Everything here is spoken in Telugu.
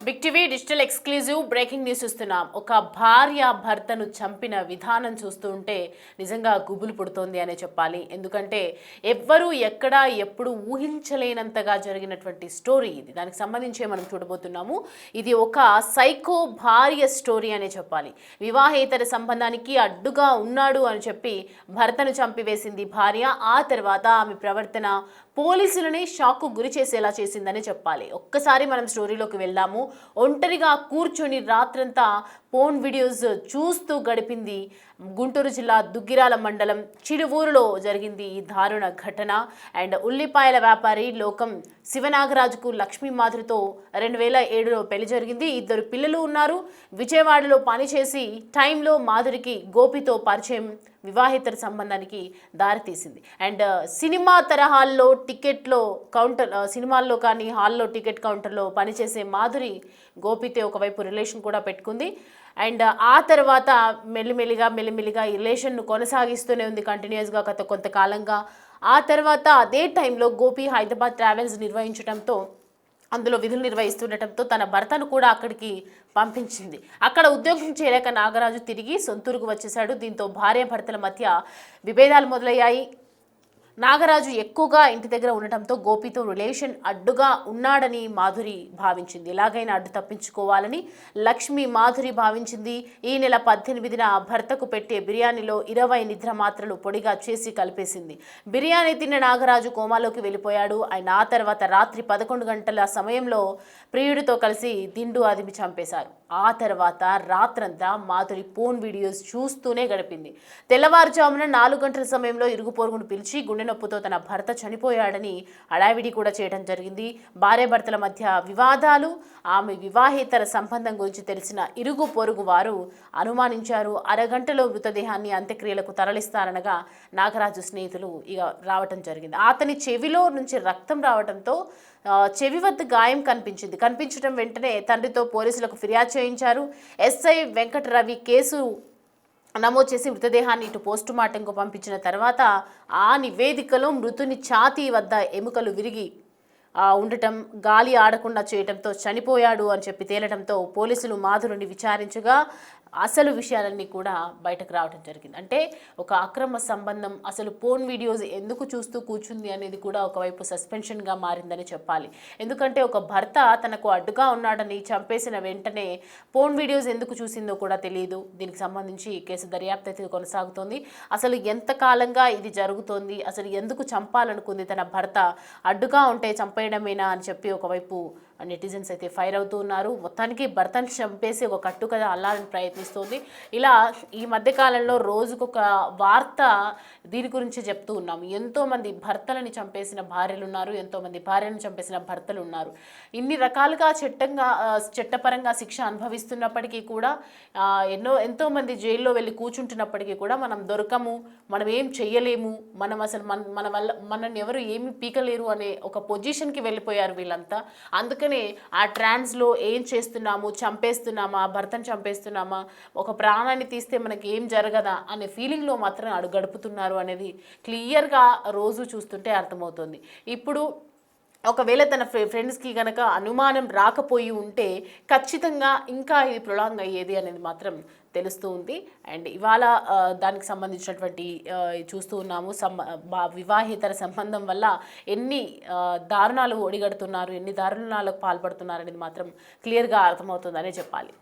Big TV digital exclusive breaking news చూస్తున్నాం. ఒక భార్య భర్తను చంపిన విధానం చూస్తూ ఉంటే నిజంగా గుబులు పుడుతోంది అనే చెప్పాలి. ఎందుకంటే ఎవ్వరూ ఎక్కడ ఎప్పుడు ఊహించలేనంతగా జరిగినటువంటి స్టోరీ ఇది. దానికి సంబంధించి మనం చూడబోతున్నాము. ఇది ఒక సైకో భార్య స్టోరీ అనే చెప్పాలి. వివాహేతర సంబంధానికి అడ్డుగా ఉన్నాడు అని చెప్పి భర్తను చంపివేసింది భార్య. ఆ తర్వాత ఆమె ప్రవర్తన పోలీసులని షాక్కు గురి చేసేలా చేసిందని చెప్పాలి. ఒక్కసారి మనం స్టోరీలోకి వెళ్దాము. ఒంటరిగా కూర్చొని రాత్రంతా ఫోన్ వీడియోస్ చూస్తూ గడిపింది. గుంటూరు జిల్లా దుగ్గిరాల మండలం చిరువూరులో జరిగింది ఈ దారుణ ఘటన. అండ్ ఉల్లిపాయల వ్యాపారి లోకం శివనాగరాజుకు లక్ష్మీ మాధురితో 2007లో పెళ్లి జరిగింది. 2 పిల్లలు ఉన్నారు. విజయవాడలో పనిచేసి టైంలో మాధురికి గోపితో పరిచయం వివాహేతర సంబంధానికి దారితీసింది. అండ్ సినిమా తరహాల్లో టికెట్లో కౌంటర్ సినిమాల్లో కానీ హాల్లో టికెట్ కౌంటర్లో పనిచేసే మాధురి గోపితో ఒకవైపు రిలేషన్ కూడా పెట్టుకుంది. అండ్ ఆ తర్వాత మెల్లిమెల్లిగా ఈ రిలేషన్ను కొనసాగిస్తూనే ఉంది కంటిన్యూస్గా కొంతకాలంగా. ఆ తర్వాత అదే టైంలో గోపి హైదరాబాద్ ట్రావెల్స్ నిర్వహించడంతో అందులో విధులు నిర్వహిస్తుండటంతో తన భర్తను కూడా అక్కడికి పంపించింది. అక్కడ ఉద్యోగం చేయలేక నాగరాజు తిరిగి సొంతూరుకు వచ్చేశాడు. దీంతో భార్య భర్తల మధ్య విభేదాలు మొదలయ్యాయి. నాగరాజు ఎక్కువగా ఇంటి దగ్గర ఉండటంతో గోపితో రిలేషన్ అడ్డుగా ఉన్నాడని మాధురి భావించింది. ఎలాగైనా అడ్డు తప్పించుకోవాలని లక్ష్మి మాధురి భావించింది. ఈ నెల 18న భర్తకు పెట్టే బిర్యానీలో 20 నిద్ర మాత్రలు పొడిగా చేసి కలిపేసింది. బిర్యానీ తిన్న నాగరాజు కోమాలోకి వెళ్ళిపోయాడు. ఆయన ఆ తర్వాత రాత్రి 11 గంటల సమయంలో ప్రియుడితో కలిసి దిండు అదిమి చంపేశారు. ఆ తర్వాత రాత్రంతా మాధురి ఫోన్ వీడియోస్ చూస్తూనే గడిపింది. తెల్లవారుజామున 4 గంటల సమయంలో ఇరుగు పొరుగును పిలిచి గుండె నొప్పుతో తన భర్త చనిపోయాడని హడావిడి కూడా చేయడం జరిగింది. భార్య భర్తల మధ్య వివాదాలు, ఆమె వివాహేతర సంబంధం గురించి తెలిసిన ఇరుగు పొరుగు వారు అనుమానించారు. అరగంటలో మృతదేహాన్ని అంత్యక్రియలకు తరలిస్తారనగా నాగరాజు స్నేహితులు ఇక రావటం జరిగింది. అతని చెవిలో నుంచి రక్తం రావడంతో చెవి వద్ద గాయం కనిపించడం వెంటనే తండ్రితో పోలీసులకు ఫిర్యాదు చేయించారు. ఎస్ఐ వెంకటరవి కేసు నమోదు చేసి మృతదేహాన్ని ఇటు పోస్టుమార్టంకు పంపించిన తర్వాత ఆ నివేదికలో మృతుని ఛాతీ వద్ద ఎముకలు విరిగి ఉండటం, గాలి ఆడకుండా చేయడంతో చనిపోయాడు అని చెప్పి తేలడంతో పోలీసులు మాధురిని విచారించగా అసలు విషయాలన్నీ కూడా బయటకు రావడం జరిగింది. అంటే ఒక అక్రమ సంబంధం, అసలు ఫోన్ వీడియోస్ ఎందుకు చూస్తూ కూర్చుంది అనేది కూడా ఒకవైపు సస్పెన్షన్గా మారిందని చెప్పాలి. ఎందుకంటే ఒక భర్త తనకు అడ్డుగా ఉన్నాడని చంపేసిన వెంటనే ఫోన్ వీడియోస్ ఎందుకు చూసిందో కూడా తెలియదు. దీనికి సంబంధించి కేసు దర్యాప్తు అయితే కొనసాగుతోంది. అసలు ఎంతకాలంగా ఇది జరుగుతోంది, అసలు ఎందుకు చంపాలనుకుంది తన భర్త, అడ్డుగా ఉంటే చంపేయడమేనా అని చెప్పి ఒకవైపు నెటిజన్స్ అయితే ఫైర్ అవుతూ ఉన్నారు. మొత్తానికి భర్తను చంపేసి ఒక కట్టుకథ అల్లాలని ప్రయత్నిస్తోంది. ఇలా ఈ మధ్యకాలంలో రోజుకొక వార్త దీని గురించి చెప్తూ ఉన్నాం. ఎంతోమంది భర్తలని చంపేసిన భార్యలు ఉన్నారు, ఎంతోమంది భార్యను చంపేసిన భర్తలు ఉన్నారు. ఇన్ని రకాలుగా చట్టపరంగా శిక్ష అనుభవిస్తున్నప్పటికీ కూడా ఎంతోమంది జైల్లో వెళ్ళి కూర్చుంటున్నప్పటికీ కూడా మనం దొరకము, మనం ఏం చెయ్యలేము, మనం అసలు మన వల్ల మనల్ని ఎవరు ఏమి పీకలేరు అనే ఒక పొజిషన్కి వెళ్ళిపోయారు వీళ్ళంతా. అందుకని ఆ ట్రాన్స్లో ఏం చేస్తున్నాము, చంపేస్తున్నామా, భర్తను చంపేస్తున్నామా, ఒక ప్రాణాన్ని తీస్తే మనకి ఏం జరగదా అనే ఫీలింగ్లో మాత్రం గడుపుతున్నారు అనేది క్లియర్గా రోజు చూస్తుంటే అర్థమవుతుంది. ఇప్పుడు ఒకవేళ తన ఫ్రెండ్స్కి కనుక అనుమానం రాకపోయి ఉంటే ఖచ్చితంగా ఇంకా ఇది ప్రొలాంగ్ అయ్యేది అనేది మాత్రం తెలుస్తూ ఉంది. అండ్ ఇవాళ దానికి సంబంధించినటువంటి చూస్తూ ఉన్నాము. వివాహేతర సంబంధం వల్ల ఎన్ని దారుణాలు ఒడిగడుతున్నారు, ఎన్ని దారుణాలకు పాల్పడుతున్నారు అనేది మాత్రం క్లియర్గా అర్థమవుతుందనే చెప్పాలి.